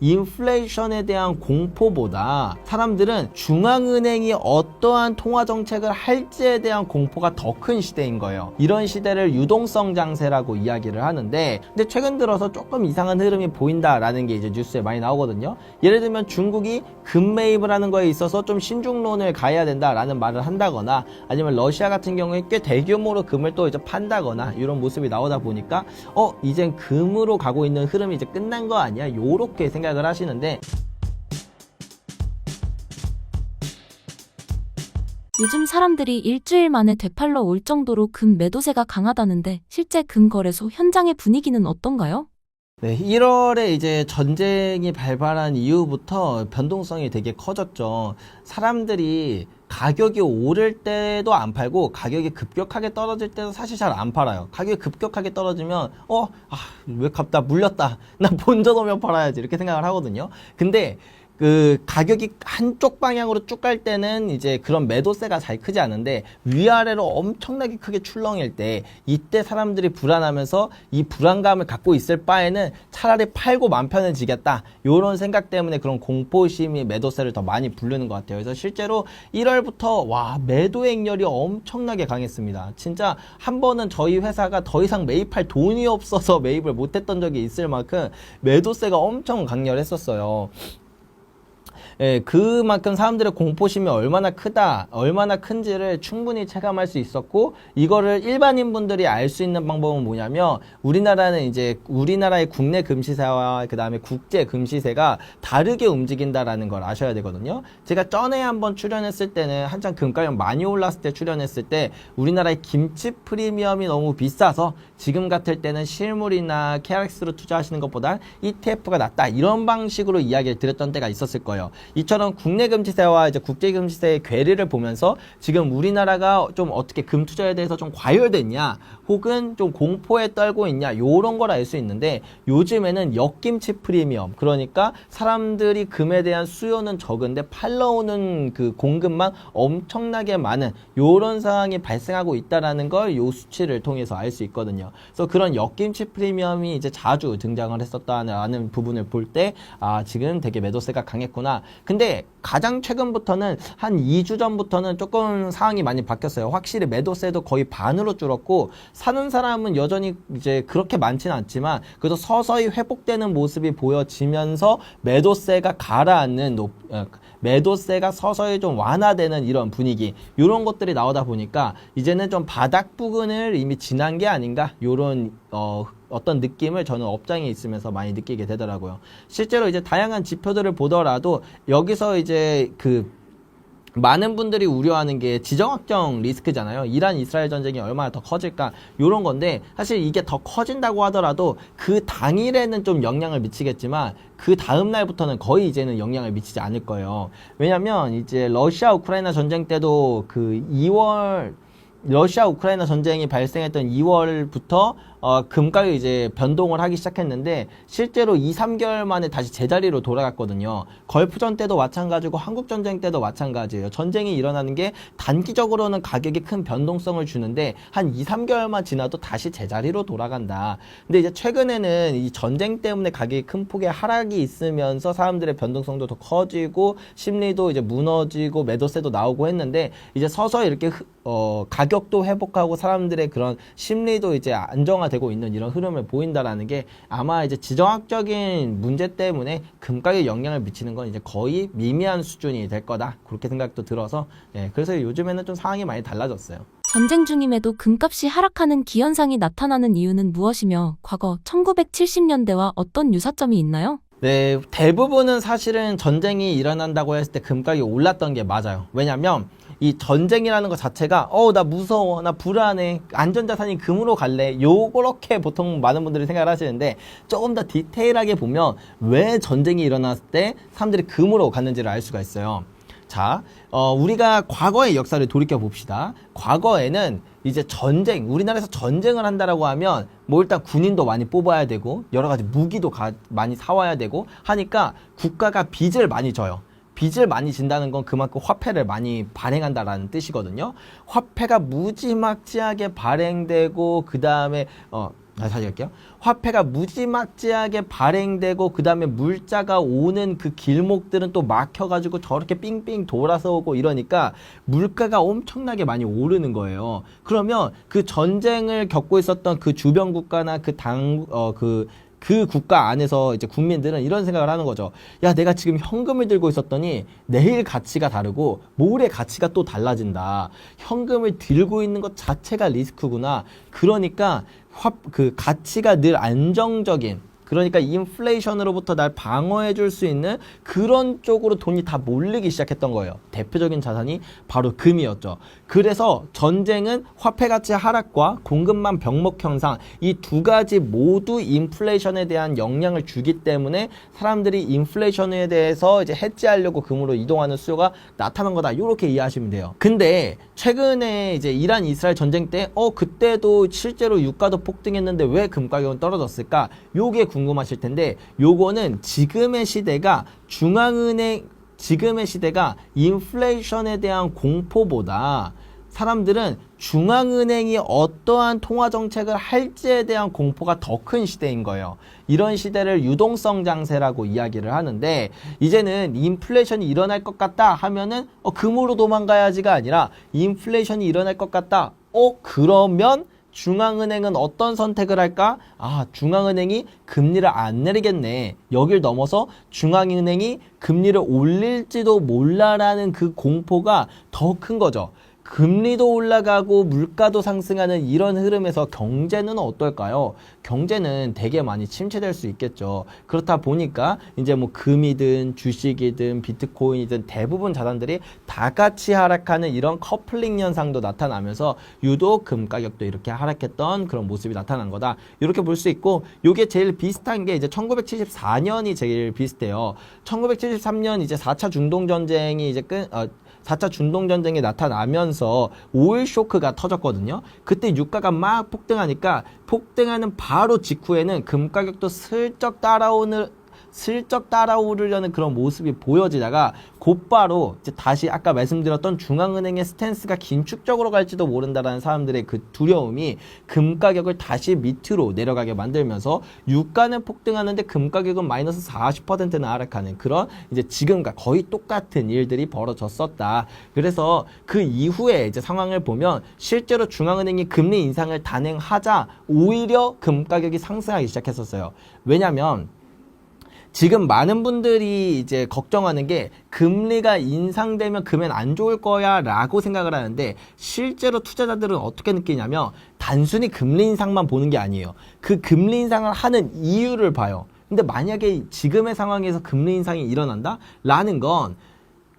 인플레이션에 대한 공포보다 사람들은 중앙은행이 어떠한 통화정책을 할지에 대한 공포가 더 큰 시대인 거예요. 이런 시대를 유동성 장세라고 이야기를 하는데, 근데 최근 들어서 조금 이상한 흐름이 보인다라는 게 이제 뉴스에 많이 나오거든요. 예를 들면 중국이 금 매입을 하는 거에 있어서 좀 신중론을 가해야 된다라는 말을 한다거나, 아니면 러시아 같은 경우에 꽤 대규모로 금을 또 이제 판다거나 이런 모습이 나오다 보니까 이젠 금으로 가고 있는 흐름이 이제 끝난 거 아니야? 요렇게 생각을 하시는데, 요즘 사람들이 일주일 만에 되팔러 올 정도로 금 매도세가 강하다는데 실제 금 거래소 현장의 분위기는 어떤가요? 네, 1월에 이제 전쟁이 발발한 이후부터 변동성이 되게 커졌죠. 사람들이 가격이 오를 때도 안 팔고 가격이 급격하게 떨어질 때도 사실 잘 안 팔아요. 가격이 급격하게 떨어지면 왜 나 물렸다. 나 본전 오면 팔아야지 이렇게 생각을 하거든요. 근데 그 가격이 한쪽 방향으로 쭉 갈 때는 이제 그런 매도세가 잘 크지 않은데, 위아래로 엄청나게 크게 출렁일 때, 이때 사람들이 불안하면서 이 불안감을 갖고 있을 바에는 차라리 팔고 맘 편해지겠다, 요런 생각 때문에 그런 공포심이 매도세를 더 많이 부르는 것 같아요. 그래서 실제로 1월부터 매도 행렬이 엄청나게 강했습니다. 진짜 한 번은 저희 회사가 더 이상 매입할 돈이 없어서 매입을 못했던 적이 있을 만큼 매도세가 엄청 강렬했었어요. 예, 그만큼 사람들의 공포심이 얼마나 크다, 얼마나 큰지를 충분히 체감할 수 있었고, 이거를 일반인 분들이 알 수 있는 방법은 뭐냐면, 우리나라는 이제 우리나라의 국내 금시세와 그 다음에 국제 금시세가 다르게 움직인다라는 걸 아셔야 되거든요. 제가 전에 한번 출연했을 때는 한창 금가격 많이 올랐을 때 출연했을 때, 우리나라의 김치 프리미엄이 너무 비싸서 지금 같을 때는 실물이나 KRX로 투자하시는 것보다 ETF가 낫다, 이런 방식으로 이야기를 드렸던 때가 있었을 거예요. 이처럼 국내 금시세와 이제 국제 금시세의 괴리를 보면서 지금 우리나라가 좀 어떻게 금 투자에 대해서 좀 과열됐냐, 혹은 좀 공포에 떨고 있냐, 요런 걸 알 수 있는데, 요즘에는 역김치 프리미엄, 그러니까 사람들이 금에 대한 수요는 적은데 팔러오는 그 공급만 엄청나게 많은 요런 상황이 발생하고 있다라는 걸 요 수치를 통해서 알 수 있거든요. 그래서 그런 역김치 프리미엄이 이제 자주 등장을 했었다는 부분을 볼 때, 지금 되게 매도세가 강했구나. 근데 가장 최근부터는 한 2주 전부터는 조금 상황이 많이 바뀌었어요. 확실히 매도세도 거의 반으로 줄었고, 사는 사람은 여전히 이제 그렇게 많지는 않지만 그래도 서서히 회복되는 모습이 보여지면서 매도세가 가라앉는 매도세가 서서히 좀 완화되는 이런 분위기, 이런 것들이 나오다 보니까 이제는 좀 바닥 부근을 이미 지난 게 아닌가, 이런 어떤 느낌을 저는 업장에 있으면서 많이 느끼게 되더라고요. 실제로 이제 다양한 지표들을 보더라도 여기서 이제 많은 분들이 우려하는 게 지정학적 리스크잖아요. 이란 이스라엘 전쟁이 얼마나 더 커질까, 요런 건데, 사실 이게 더 커진다고 하더라도 그 당일에는 좀 영향을 미치겠지만 그 다음 날부터는 거의 이제는 영향을 미치지 않을 거예요. 왜냐면 이제 러시아 우크라이나 전쟁 때도 러시아 우크라이나 전쟁이 발생했던 2월부터 금가격이 이제 변동을 하기 시작했는데, 실제로 2-3개월 만에 다시 제자리로 돌아갔거든요. 걸프전 때도 마찬가지고 한국전쟁 때도 마찬가지예요. 전쟁이 일어나는 게 단기적으로는 가격이 큰 변동성을 주는데 한 2-3개월만 지나도 다시 제자리로 돌아간다. 근데 이제 최근에는 이 전쟁 때문에 가격이 큰 폭의 하락이 있으면서 사람들의 변동성도 더 커지고 심리도 이제 무너지고 매도세도 나오고 했는데, 이제 서서히 이렇게 가격도 회복하고 사람들의 그런 심리도 이제 안정화되고 있는 이런 흐름을 보인다라는 게, 아마 이제 지정학적인 문제 때문에 금가격에 영향을 미치는 건 이제 거의 미미한 수준이 될 거다, 그렇게 생각도 들어서, 그래서 요즘에는 좀 상황이 많이 달라졌어요. 전쟁 중임에도 금값이 하락하는 기현상이 나타나는 이유는 무엇이며, 과거 1970년대와 어떤 유사점이 있나요? 네, 대부분은 사실은 전쟁이 일어난다고 했을 때 금가격이 올랐던 게 맞아요. 왜냐면 이 전쟁이라는 것 자체가 나 무서워, 나 불안해, 안전자산이 금으로 갈래, 요렇게 보통 많은 분들이 생각을 하시는데, 조금 더 디테일하게 보면 왜 전쟁이 일어났을 때 사람들이 금으로 갔는지를 알 수가 있어요. 자, 우리가 과거의 역사를 돌이켜 봅시다. 과거에는 이제 우리나라에서 전쟁을 한다라고 하면 일단 군인도 많이 뽑아야 되고 여러 가지 무기도 많이 사와야 되고 하니까 국가가 빚을 많이 져요. 빚을 많이 진다는 건 그만큼 화폐를 많이 발행한다라는 뜻이거든요. 화폐가 무지막지하게 발행되고, 그 다음에 다시 할게요. 화폐가 무지막지하게 발행되고 그 다음에 물자가 오는 그 길목들은 또 막혀가지고 저렇게 삥삥 돌아서 오고 이러니까 물가가 엄청나게 많이 오르는 거예요. 그러면 그 전쟁을 겪고 있었던 그 주변 국가나 그 국가 안에서 이제 국민들은 이런 생각을 하는 거죠. 야, 내가 지금 현금을 들고 있었더니 내일 가치가 다르고 모레 가치가 또 달라진다. 현금을 들고 있는 것 자체가 리스크구나. 그러니까 그 가치가 늘 안정적인, 그러니까 인플레이션으로부터 날 방어해 줄 수 있는 그런 쪽으로 돈이 다 몰리기 시작했던 거예요. 대표적인 자산이 바로 금이었죠. 그래서 전쟁은 화폐 가치 하락과 공급망 병목 형상, 이 두 가지 모두 인플레이션에 대한 영향을 주기 때문에 사람들이 인플레이션에 대해서 이제 해지하려고 금으로 이동하는 수요가 나타난 거다. 이렇게 이해하시면 돼요. 근데 최근에 이제 이란 이스라엘 전쟁 때 그때도 실제로 유가도 폭등했는데 왜 금 가격은 떨어졌을까? 요게 궁금하실 텐데, 요거는 지금의 시대가 인플레이션에 대한 공포보다 사람들은 중앙은행이 어떠한 통화정책을 할지에 대한 공포가 더 큰 시대인 거예요. 이런 시대를 유동성 장세라고 이야기를 하는데, 이제는 인플레이션이 일어날 것 같다 하면은 금으로 도망가야지가 아니라, 인플레이션이 일어날 것 같다. 그러면 중앙은행은 어떤 선택을 할까? 중앙은행이 금리를 안 내리겠네. 여길 넘어서 중앙은행이 금리를 올릴지도 몰라라는 그 공포가 더 큰 거죠. 금리도 올라가고 물가도 상승하는 이런 흐름에서 경제는 어떨까요? 경제는 되게 많이 침체될 수 있겠죠. 그렇다 보니까 이제 뭐 금이든 주식이든 비트코인이든 대부분 자산들이 다 같이 하락하는 이런 커플링 현상도 나타나면서 유독 금 가격도 이렇게 하락했던 그런 모습이 나타난 거다. 이렇게 볼 수 있고, 요게 제일 비슷한 게 이제 1974년이 제일 비슷해요. 1973년 이제 4차 중동 전쟁이 이제 4차 중동전쟁이 나타나면서 오일 쇼크가 터졌거든요. 그때 유가가 막 폭등하니까 폭등하는 바로 직후에는 금 가격도 슬쩍 따라오르려는 그런 모습이 보여지다가 곧바로 이제 다시 아까 말씀드렸던 중앙은행의 스탠스가 긴축적으로 갈지도 모른다라는 사람들의 그 두려움이 금 가격을 다시 밑으로 내려가게 만들면서 유가는 폭등하는데 금 가격은 마이너스 40%나 하락하는 그런 이제 지금과 거의 똑같은 일들이 벌어졌었다. 그래서 그 이후에 이제 상황을 보면 실제로 중앙은행이 금리 인상을 단행하자 오히려 금 가격이 상승하기 시작했었어요. 왜냐면 지금 많은 분들이 이제 걱정하는 게 금리가 인상되면 금엔 안 좋을 거야 라고 생각을 하는데, 실제로 투자자들은 어떻게 느끼냐면 단순히 금리 인상만 보는 게 아니에요. 그 금리 인상을 하는 이유를 봐요. 근데 만약에 지금의 상황에서 금리 인상이 일어난다? 라는 건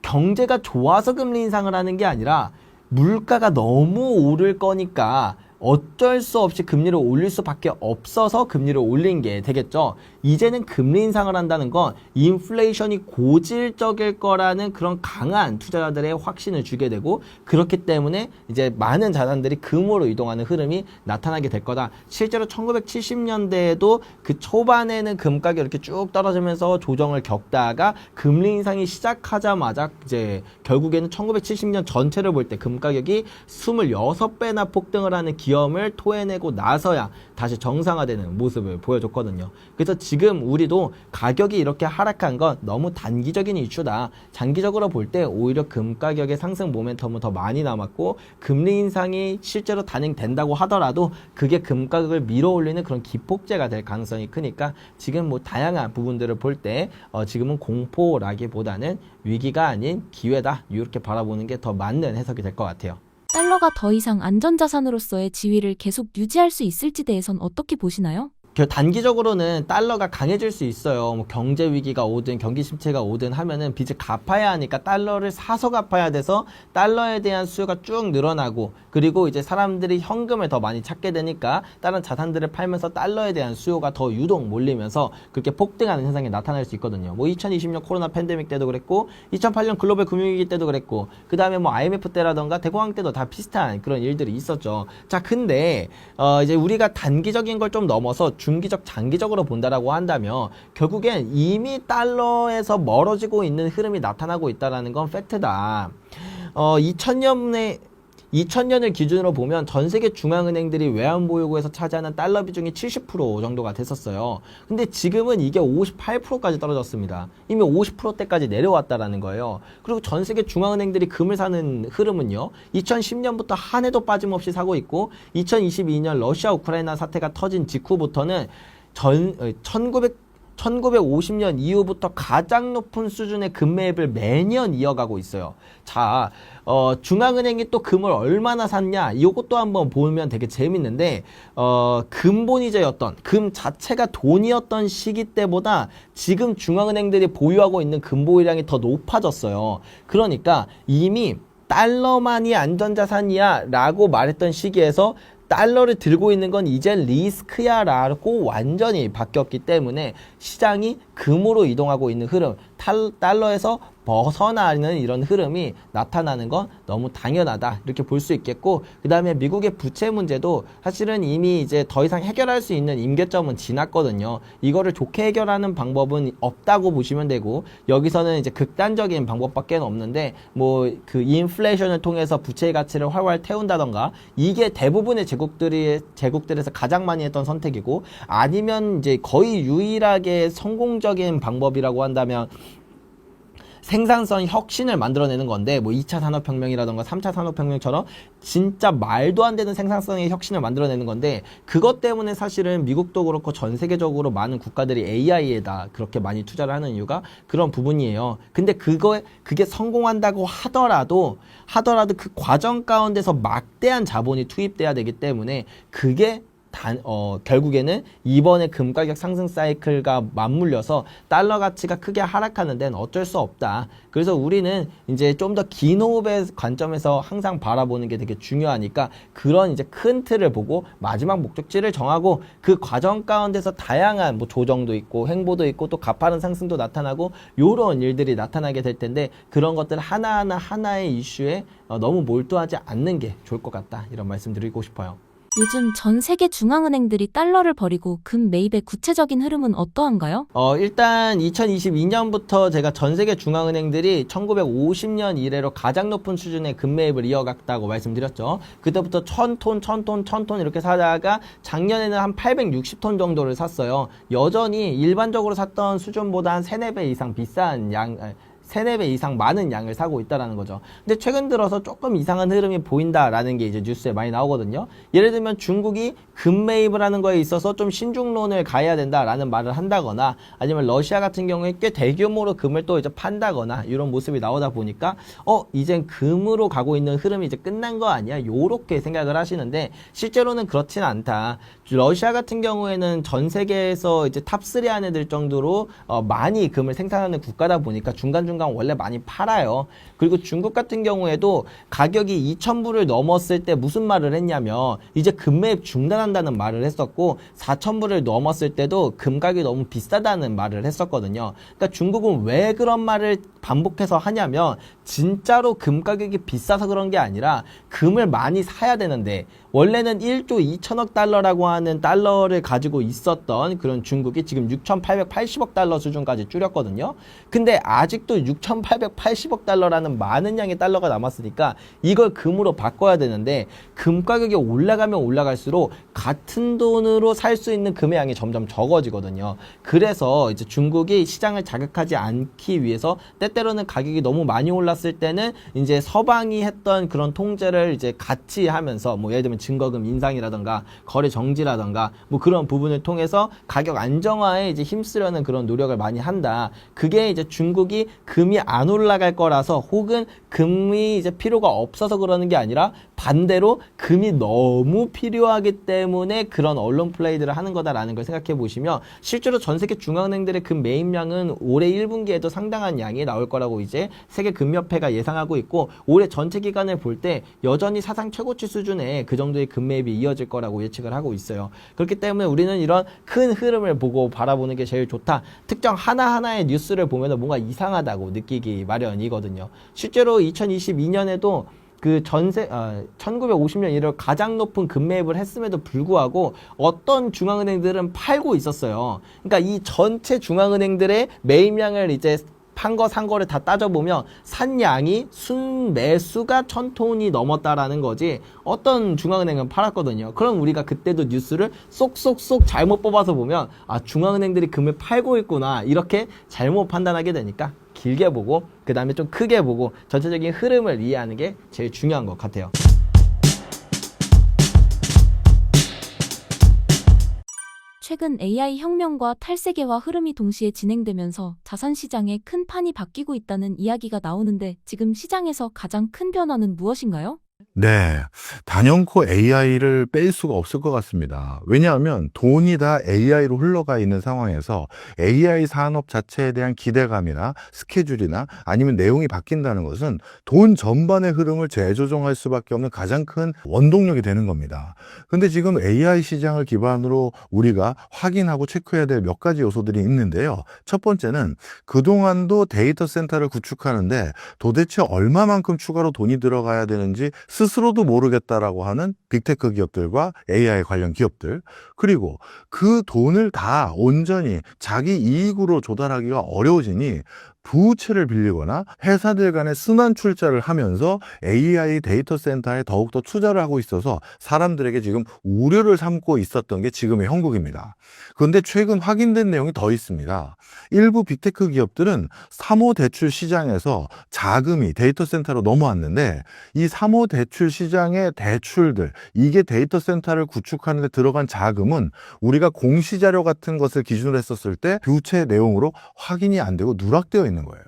경제가 좋아서 금리 인상을 하는 게 아니라 물가가 너무 오를 거니까 어쩔 수 없이 금리를 올릴 수밖에 없어서 금리를 올린 게 되겠죠. 이제는 금리 인상을 한다는 건 인플레이션이 고질적일 거라는 그런 강한 투자자들의 확신을 주게 되고, 그렇기 때문에 이제 많은 자산들이 금으로 이동하는 흐름이 나타나게 될 거다. 실제로 1970년대에도 그 초반에는 금 가격이 이렇게 쭉 떨어지면서 조정을 겪다가 금리 인상이 시작하자마자 이제 결국에는 1970년 전체를 볼 때 금 가격이 26배나 폭등을 하는 기염을 토해내고 나서야 다시 정상화되는 모습을 보여줬거든요. 그래서 지금 우리도 가격이 이렇게 하락한 건 너무 단기적인 이슈다. 장기적으로 볼 때 오히려 금 가격의 상승 모멘텀은 더 많이 남았고, 금리 인상이 실제로 단행된다고 하더라도 그게 금 가격을 밀어올리는 그런 기폭제가 될 가능성이 크니까 지금 뭐 다양한 부분들을 볼 때 지금은 공포라기보다는 위기가 아닌 기회다. 이렇게 바라보는 게 더 맞는 해석이 될 것 같아요. 달러가 더 이상 안전자산으로서의 지위를 계속 유지할 수 있을지 대해선 어떻게 보시나요? 단기적으로는 달러가 강해질 수 있어요. 뭐 경제 위기가 오든 경기 침체가 오든 하면은 빚을 갚아야 하니까 달러를 사서 갚아야 돼서 달러에 대한 수요가 쭉 늘어나고, 그리고 이제 사람들이 현금을 더 많이 찾게 되니까 다른 자산들을 팔면서 달러에 대한 수요가 더 유독 몰리면서 그렇게 폭등하는 현상이 나타날 수 있거든요. 뭐 2020년 코로나 팬데믹 때도 그랬고, 2008년 글로벌 금융위기 때도 그랬고, 그 다음에 뭐 IMF 때라던가 대공황 때도 다 비슷한 그런 일들이 있었죠. 자, 근데 이제 우리가 단기적인 걸 좀 넘어서 중기적, 장기적으로 본다라고 한다면 결국엔 이미 달러에서 멀어지고 있는 흐름이 나타나고 있다는 건 팩트다. 2000년을 기준으로 보면 전 세계 중앙은행들이 외환보유고에서 차지하는 달러 비중이 70% 정도가 됐었어요. 근데 지금은 이게 58%까지 떨어졌습니다. 이미 50%대까지 내려왔다라는 거예요. 그리고 전 세계 중앙은행들이 금을 사는 흐름은요. 2010년부터 한 해도 빠짐없이 사고 있고 2022년 러시아 우크라이나 사태가 터진 직후부터는 1950년 이후부터 가장 높은 수준의 금 매입을 매년 이어가고 있어요. 자, 중앙은행이 또 금을 얼마나 샀냐? 이것도 한번 보면 되게 재밌는데, 근본이자였던, 금 자체가 돈이었던 시기 때보다 지금 중앙은행들이 보유하고 있는 금 보유량이 더 높아졌어요. 그러니까 이미 달러만이 안전자산이야 라고 말했던 시기에서 달러를 들고 있는 건 이제 리스크야 라고 완전히 바뀌었기 때문에 시장이 금으로 이동하고 있는 흐름, 달러에서 벗어나는 이런 흐름이 나타나는 건 너무 당연하다 이렇게 볼 수 있겠고, 그 다음에 미국의 부채 문제도 사실은 이미 이제 더 이상 해결할 수 있는 임계점은 지났거든요. 이거를 좋게 해결하는 방법은 없다고 보시면 되고, 여기서는 이제 극단적인 방법밖에 없는데 뭐 그 인플레이션을 통해서 부채의 가치를 활활 태운다던가, 이게 대부분의 제국들에서 가장 많이 했던 선택이고, 아니면 이제 거의 유일하게 성공적인 방법이라고 한다면 생산성 혁신을 만들어내는 건데, 뭐 2차 산업혁명이라던가 3차 산업혁명처럼 진짜 말도 안 되는 생산성의 혁신을 만들어내는 건데, 그것 때문에 사실은 미국도 그렇고 전 세계적으로 많은 국가들이 AI에다 그렇게 많이 투자를 하는 이유가 그런 부분이에요. 근데 그게 성공한다고 하더라도 그 과정 가운데서 막대한 자본이 투입돼야 되기 때문에 그게 결국에는 이번에 금 가격 상승 사이클과 맞물려서 달러 가치가 크게 하락하는 데는 어쩔 수 없다. 그래서 우리는 이제 좀 더 긴 호흡의 관점에서 항상 바라보는 게 되게 중요하니까, 그런 이제 큰 틀을 보고 마지막 목적지를 정하고 그 과정 가운데서 다양한 뭐 조정도 있고 횡보도 있고 또 가파른 상승도 나타나고 요런 일들이 나타나게 될 텐데, 그런 것들 하나의 이슈에 너무 몰두하지 않는 게 좋을 것 같다, 이런 말씀 드리고 싶어요. 요즘 전 세계 중앙은행들이 달러를 버리고 금 매입의 구체적인 흐름은 어떠한가요? 일단 2022년부터 제가 전 세계 중앙은행들이 1950년 이래로 가장 높은 수준의 금 매입을 이어갔다고 말씀드렸죠. 그때부터 1000톤 이렇게 사다가 작년에는 한 860톤 정도를 샀어요. 여전히 일반적으로 샀던 수준보다 한 3, 4배 이상 비싼 3, 4배 이상 많은 양을 사고 있다라는 거죠. 근데 최근 들어서 조금 이상한 흐름이 보인다라는 게 이제 뉴스에 많이 나오거든요. 예를 들면 중국이 금 매입을 하는 거에 있어서 좀 신중론을 가해야 된다라는 말을 한다거나, 아니면 러시아 같은 경우에 꽤 대규모로 금을 또 이제 판다거나, 이런 모습이 나오다 보니까 이젠 금으로 가고 있는 흐름이 이제 끝난 거 아니야? 요렇게 생각을 하시는데, 실제로는 그렇지는 않다. 러시아 같은 경우에는 전 세계에서 이제 탑3 안에 들 정도로 많이 금을 생산하는 국가다 보니까 중간중간 원래 많이 팔아요. 그리고 중국 같은 경우에도 가격이 2,000불을 넘었을 때 무슨 말을 했냐면 이제 금 매입 중단한다는 말을 했었고, 4,000불을 넘었을 때도 금 가격이 너무 비싸다는 말을 했었거든요. 그러니까 중국은 왜 그런 말을 반복해서 하냐면, 진짜로 금 가격이 비싸서 그런 게 아니라 금을 많이 사야 되는데, 원래는 1조 2천억 달러라고 하는 달러를 가지고 있었던 그런 중국이 지금 6,880억 달러 수준까지 줄였거든요. 근데 아직도 6,880억 달러라는 많은 양의 달러가 남았으니까 이걸 금으로 바꿔야 되는데, 금 가격이 올라가면 올라갈수록 같은 돈으로 살 수 있는 금의 양이 점점 적어지거든요. 그래서 이제 중국이 시장을 자극하지 않기 위해서 때때로는 가격이 너무 많이 올랐을 때는 이제 서방이 했던 그런 통제를 이제 같이 하면서, 뭐 예를 들면 증거금 인상이라던가 거래 정지라던가 뭐 그런 부분을 통해서 가격 안정화에 이제 힘쓰려는 그런 노력을 많이 한다. 그게 이제 중국이 금이 안 올라갈 거라서, 혹은 금이 이제 필요가 없어서 그러는 게 아니라 반대로 금이 너무 필요하기 때문에 그런 언론 플레이들을 하는 거다라는 걸 생각해 보시면, 실제로 전 세계 중앙은행들의 금 매입량은 올해 1분기에도 상당한 양이 나올 거라고 이제 세계금협회가 예상하고 있고, 올해 전체 기간을 볼 때 여전히 사상 최고치 수준의 그 정도의 금 매입이 이어질 거라고 예측을 하고 있어요. 그렇기 때문에 우리는 이런 큰 흐름을 보고 바라보는 게 제일 좋다. 특정 하나하나의 뉴스를 보면 뭔가 이상하다고 느끼기 마련이거든요. 실제로 2022년에도 그 1950년 이래 가장 높은 금 매입을 했음에도 불구하고 어떤 중앙은행들은 팔고 있었어요. 그러니까 이 전체 중앙은행들의 매입량을 이제 판 거 산 거를 다 따져보면 산 양이 순매수가 1000톤이 넘었다라는 거지 어떤 중앙은행은 팔았거든요. 그럼 우리가 그때도 뉴스를 쏙쏙쏙 잘못 뽑아서 보면 아 중앙은행들이 금을 팔고 있구나 이렇게 잘못 판단하게 되니까 길게 보고 그 다음에 좀 크게 보고 전체적인 흐름을 이해하는 게 제일 중요한 것 같아요. 최근 AI 혁명과 탈세계화 흐름이 동시에 진행되면서 자산 시장에 큰 판이 바뀌고 있다는 이야기가 나오는데 지금 시장에서 가장 큰 변화는 무엇인가요? 네, 단연코 AI를 뺄 수가 없을 것 같습니다. 왜냐하면 돈이 다 AI로 흘러가 있는 상황에서 AI 산업 자체에 대한 기대감이나 스케줄이나 아니면 내용이 바뀐다는 것은 돈 전반의 흐름을 재조정할 수밖에 없는 가장 큰 원동력이 되는 겁니다. 근데 지금 AI 시장을 기반으로 우리가 확인하고 체크해야 될 몇 가지 요소들이 있는데요. 첫 번째는 그동안도 데이터 센터를 구축하는데 도대체 얼마만큼 추가로 돈이 들어가야 되는지 스스로도 모르겠다라고 하는 빅테크 기업들과 AI 관련 기업들, 그리고 그 돈을 다 온전히 자기 이익으로 조달하기가 어려워지니 부채를 빌리거나 회사들 간의 순환 출자를 하면서 AI 데이터 센터에 더욱더 투자를 하고 있어서 사람들에게 지금 우려를 삼고 있었던 게 지금의 형국입니다. 그런데 최근 확인된 내용이 더 있습니다. 일부 빅테크 기업들은 사모대출 시장에서 자금이 데이터 센터로 넘어왔는데 이 사모대출 시장의 대출들, 이게 데이터 센터를 구축하는 데 들어간 자금은 우리가 공시자료 같은 것을 기준으로 했었을 때 부채 내용으로 확인이 안 되고 누락되어 있는 거예요.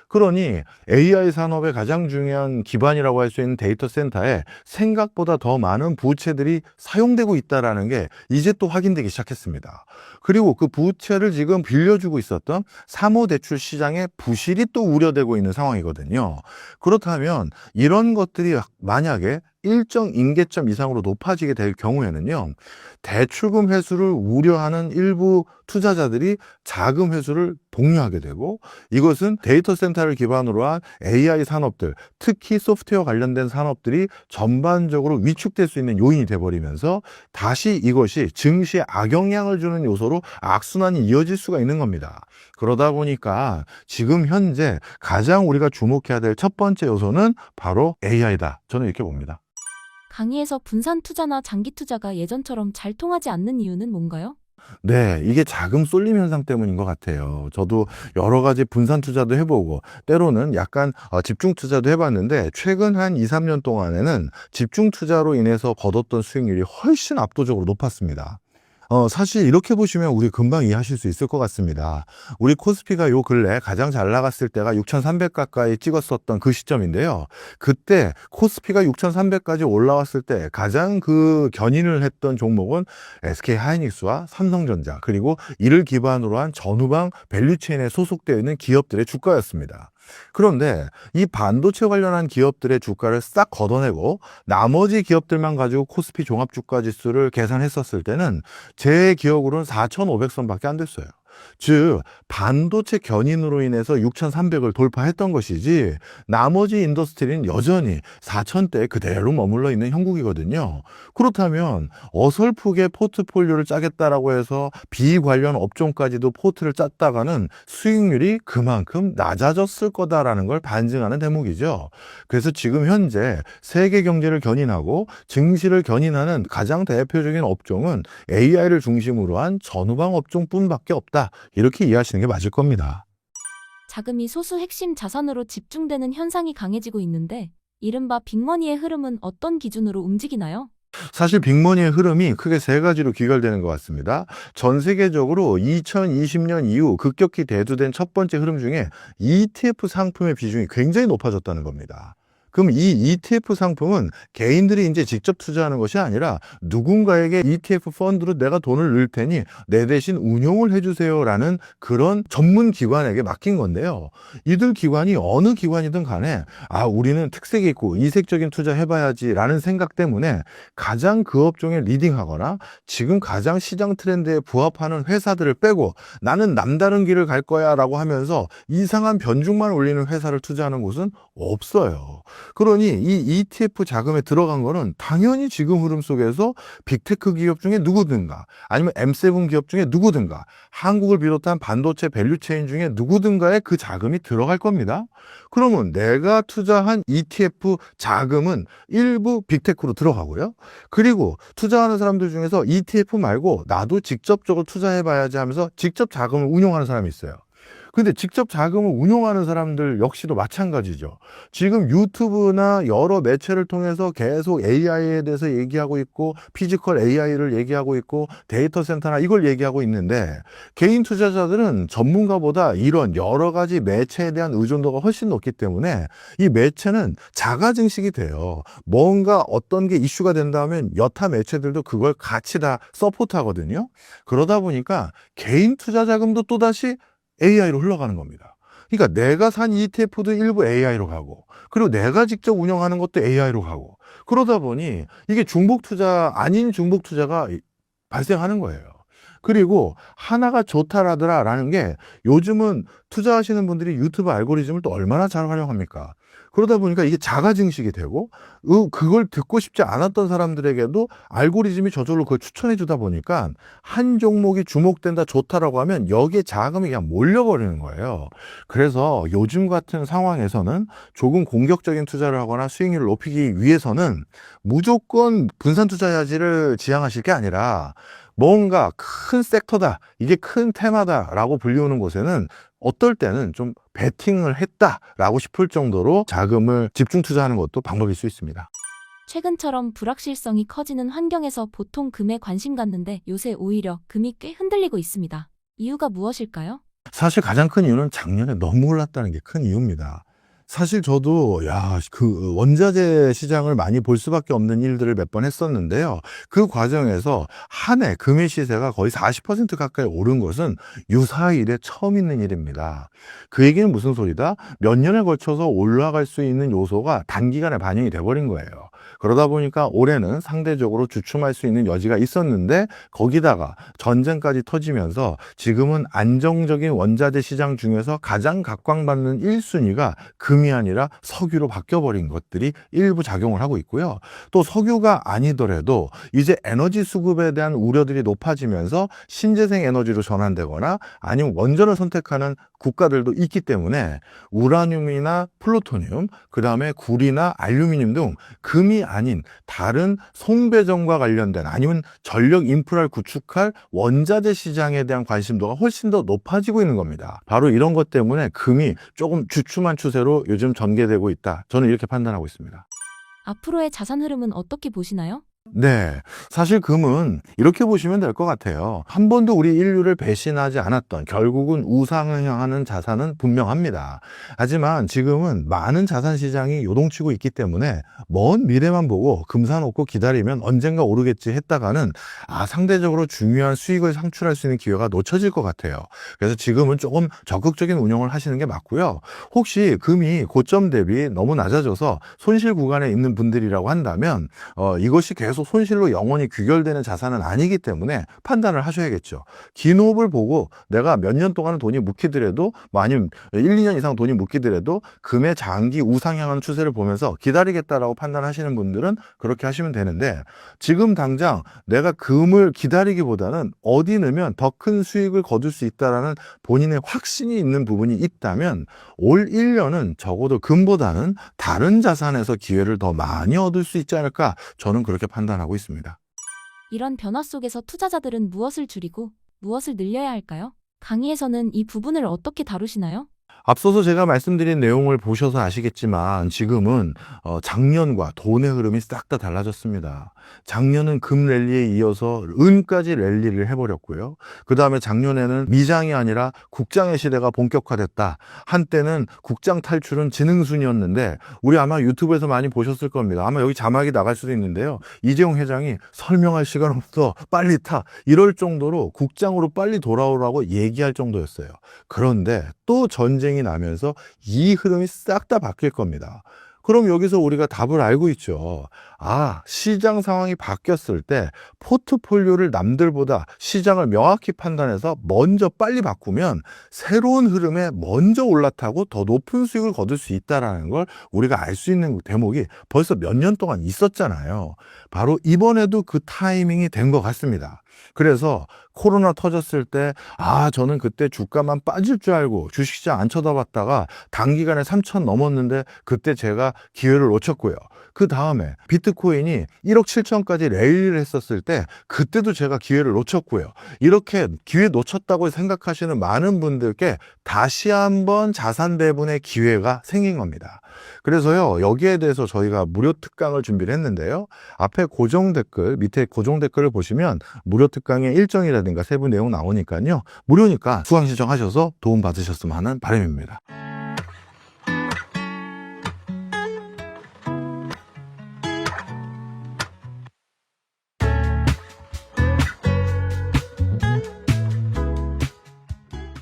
그러니 AI 산업의 가장 중요한 기반이라고 할 수 있는 데이터 센터에 생각보다 더 많은 부채들이 사용되고 있다는 게 이제 또 확인되기 시작했습니다. 그리고 그 부채를 지금 빌려주고 있었던 사모대출 시장의 부실이 또 우려되고 있는 상황이거든요. 그렇다면 이런 것들이 만약에 일정 임계점 이상으로 높아지게 될 경우에는요, 대출금 회수를 우려하는 일부 투자자들이 자금 회수를 독려하게 되고, 이것은 데이터 센터를 기반으로 한 AI 산업들, 특히 소프트웨어 관련된 산업들이 전반적으로 위축될 수 있는 요인이 돼버리면서 다시 이것이 증시에 악영향을 주는 요소로 악순환이 이어질 수가 있는 겁니다. 그러다 보니까 지금 현재 가장 우리가 주목해야 될 첫 번째 요소는 바로 AI다. 저는 이렇게 봅니다. 강의에서 분산 투자나 장기 투자가 예전처럼 잘 통하지 않는 이유는 뭔가요? 네, 이게 자금 쏠림 현상 때문인 것 같아요. 저도 여러 가지 분산 투자도 해보고 때로는 약간 집중 투자도 해봤는데 최근 한 2, 3년 동안에는 집중 투자로 인해서 거뒀던 수익률이 훨씬 압도적으로 높았습니다. 사실 이렇게 보시면 우리 금방 이해하실 수 있을 것 같습니다. 우리 코스피가 요 근래 가장 잘 나갔을 때가 6,300 가까이 찍었었던 그 시점인데요. 그때 코스피가 6,300까지 올라왔을 때 가장 그 견인을 했던 종목은 SK 하이닉스와 삼성전자, 그리고 이를 기반으로 한 전후방 밸류체인에 소속되어 있는 기업들의 주가였습니다. 그런데 이 반도체 관련한 기업들의 주가를 싹 걷어내고 나머지 기업들만 가지고 코스피 종합주가지수를 계산했었을 때는 제 기억으로는 4,500선밖에 안 됐어요. 즉 반도체 견인으로 인해서 6,300을 돌파했던 것이지 나머지 인더스트리는 여전히 4,000대 그대로 머물러 있는 형국이거든요. 그렇다면 어설프게 포트폴리오를 짜겠다라고 해서 비관련 업종까지도 포트를 짰다가는 수익률이 그만큼 낮아졌을 거다라는 걸 반증하는 대목이죠. 그래서 지금 현재 세계 경제를 견인하고 증시를 견인하는 가장 대표적인 업종은 AI를 중심으로 한 전후방 업종뿐밖에 없다. 이렇게 이해하시는 게 맞을 겁니다. 자금이 소수 핵심 자산으로 집중되는 현상이 강해지고 있는데 이른바 빅머니의 흐름은 어떤 기준으로 움직이나요? 사실 빅머니의 흐름이 크게 세 가지로 귀결되는 것 같습니다. 전 세계적으로 2020년 이후 급격히 대두된 첫 번째 흐름 중에 ETF 상품의 비중이 굉장히 높아졌다는 겁니다. 그럼 이 ETF 상품은 개인들이 이제 직접 투자하는 것이 아니라 누군가에게 ETF 펀드로 내가 돈을 넣을 테니 내 대신 운용을 해주세요라는 그런 전문 기관에게 맡긴 건데요. 이들 기관이 어느 기관이든 간에 우리는 특색이 있고 이색적인 투자 해봐야지라는 생각 때문에 가장 그 업종에 리딩하거나 지금 가장 시장 트렌드에 부합하는 회사들을 빼고 나는 남다른 길을 갈 거야 라고 하면서 이상한 변죽만 올리는 회사를 투자하는 곳은 없어요. 그러니 이 ETF 자금에 들어간 거는 당연히 지금 흐름 속에서 빅테크 기업 중에 누구든가 아니면 M7 기업 중에 누구든가 한국을 비롯한 반도체 밸류체인 중에 누구든가에 그 자금이 들어갈 겁니다. 그러면 내가 투자한 ETF 자금은 일부 빅테크로 들어가고요. 그리고 투자하는 사람들 중에서 ETF 말고 나도 직접적으로 투자해봐야지 하면서 직접 자금을 운용하는 사람이 있어요. 근데 직접 자금을 운용하는 사람들 역시도 마찬가지죠. 지금 유튜브나 여러 매체를 통해서 계속 AI에 대해서 얘기하고 있고 피지컬 AI를 얘기하고 있고 데이터 센터나 이걸 얘기하고 있는데 개인 투자자들은 전문가보다 이런 여러 가지 매체에 대한 의존도가 훨씬 높기 때문에 이 매체는 자가 증식이 돼요. 뭔가 어떤 게 이슈가 된다면 여타 매체들도 그걸 같이 다 서포트하거든요. 그러다 보니까 개인 투자 자금도 또다시 AI로 흘러가는 겁니다. 그러니까 내가 산 ETF도 일부 AI로 가고 그리고 내가 직접 운영하는 것도 AI로 가고 그러다 보니 이게 중복 투자 아닌 중복 투자가 발생하는 거예요. 그리고 하나가 좋다라는 게 요즘은 투자하시는 분들이 유튜브 알고리즘을 또 얼마나 잘 활용합니까? 그러다 보니까 이게 자가 증식이 되고 그걸 듣고 싶지 않았던 사람들에게도 알고리즘이 저절로 그걸 추천해 주다 보니까 한 종목이 주목된다 좋다라고 하면 여기에 자금이 그냥 몰려버리는 거예요. 그래서 요즘 같은 상황에서는 조금 공격적인 투자를 하거나 수익률을 높이기 위해서는 무조건 분산 투자자질을 지향하실 게 아니라 뭔가 큰 섹터다, 이게 큰 테마다라고 불리우는 곳에는 어떨 때는 좀 베팅을 했다라고 싶을 정도로 자금을 집중 투자하는 것도 방법일 수 있습니다. 최근처럼 불확실성이 커지는 환경에서 보통 금에 관심 갖는데 요새 오히려 금이 꽤 흔들리고 있습니다. 이유가 무엇일까요? 사실 가장 큰 이유는 작년에 너무 올랐다는 게 큰 이유입니다. 사실 저도 그 원자재 시장을 많이 볼 수밖에 없는 일들을 몇 번 했었는데요. 그 과정에서 한 해 금의 시세가 거의 40% 가까이 오른 것은 유사히 이래 처음 있는 일입니다. 그 얘기는 무슨 소리다? 몇 년에 걸쳐서 올라갈 수 있는 요소가 단기간에 반영이 돼버린 거예요. 그러다 보니까 올해는 상대적으로 주춤할 수 있는 여지가 있었는데 거기다가 전쟁까지 터지면서 지금은 안정적인 원자재 시장 중에서 가장 각광받는 1순위가 금이 아니라 석유로 바뀌어버린 것들이 일부 작용을 하고 있고요. 또 석유가 아니더라도 이제 에너지 수급에 대한 우려들이 높아지면서 신재생 에너지로 전환되거나 아니면 원전을 선택하는 국가들도 있기 때문에 우라늄이나 플루토늄, 그 다음에 구리나 알루미늄 등 금이 아닌 다른 송배전과 관련된 아니면 전력 인프라를 구축할 원자재 시장에 대한 관심도가 훨씬 더 높아지고 있는 겁니다. 바로 이런 것 때문에 금이 조금 주춤한 추세로 요즘 전개되고 있다. 저는 이렇게 판단하고 있습니다. 앞으로의 자산 흐름은 어떻게 보시나요? 네, 사실 금은 이렇게 보시면 될 것 같아요. 한 번도 우리 인류를 배신하지 않았던 결국은 우상을 향하는 자산은 분명합니다. 하지만 지금은 많은 자산 시장이 요동치고 있기 때문에 먼 미래만 보고 금 사놓고 기다리면 언젠가 오르겠지 했다가는 상대적으로 중요한 수익을 창출할 수 있는 기회가 놓쳐질 것 같아요. 그래서 지금은 조금 적극적인 운용을 하시는 게 맞고요. 혹시 금이 고점 대비 너무 낮아져서 손실 구간에 있는 분들이라고 한다면 이것이 계속 손실로 영원히 귀결되는 자산은 아니기 때문에 판단을 하셔야겠죠. 긴 호흡을 보고 내가 몇 년 동안은 돈이 묵히더라도 아니면 1, 2년 이상 돈이 묵히더라도 금의 장기 우상향하는 추세를 보면서 기다리겠다라고 판단하시는 분들은 그렇게 하시면 되는데 지금 당장 내가 금을 기다리기보다는 어디 넣으면 더 큰 수익을 거둘 수 있다라는 본인의 확신이 있는 부분이 있다면 올 1년은 적어도 금보다는 다른 자산에서 기회를 더 많이 얻을 수 있지 않을까 저는 그렇게 판단하고 있습니다. 이런 변화 속에서 투자자들은 무엇을 줄이고 무엇을 늘려야 할까요? 강의에서는 이 부분을 어떻게 다루시나요? 앞서서 제가 말씀드린 내용을 보셔서 아시겠지만 지금은 작년과 돈의 흐름이 싹 다 달라졌습니다. 작년은 금 랠리에 이어서 은까지 랠리를 해버렸고요. 그 다음에 작년에는 미장이 아니라 국장의 시대가 본격화됐다. 한때는 국장 탈출은 지능순이었는데 우리 아마 유튜브에서 많이 보셨을 겁니다. 아마 여기 자막이 나갈 수도 있는데요. 이재용 회장이 설명할 시간 없어 빨리 타 이럴 정도로 국장으로 빨리 돌아오라고 얘기할 정도였어요. 그런데 또 전쟁이 나면서 이 흐름이 싹 다 바뀔 겁니다. 그럼 여기서 우리가 답을 알고 있죠. 아, 시장 상황이 바뀌었을 때 포트폴리오를 남들보다 시장을 명확히 판단해서 먼저 빨리 바꾸면 새로운 흐름에 먼저 올라타고 더 높은 수익을 거둘 수 있다는 걸 우리가 알 수 있는 대목이 벌써 몇 년 동안 있었잖아요. 바로 이번에도 그 타이밍이 된 것 같습니다. 그래서 코로나 터졌을 때, 저는 그때 주가만 빠질 줄 알고 주식시장 안 쳐다봤다가 단기간에 3천 넘었는데 그때 제가 기회를 놓쳤고요. 그 다음에 비트코인이 1억 7천까지 레일을 했었을 때 그때도 제가 기회를 놓쳤고요. 이렇게 기회 놓쳤다고 생각하시는 많은 분들께 다시 한번 자산 배분의 기회가 생긴 겁니다. 그래서요, 여기에 대해서 저희가 무료 특강을 준비를 했는데요. 앞에 고정 댓글, 밑에 고정 댓글을 보시면 무료 특강의 일정이라든가 세부 내용 나오니까요. 무료니까 수강 신청하셔서 도움 받으셨으면 하는 바람입니다.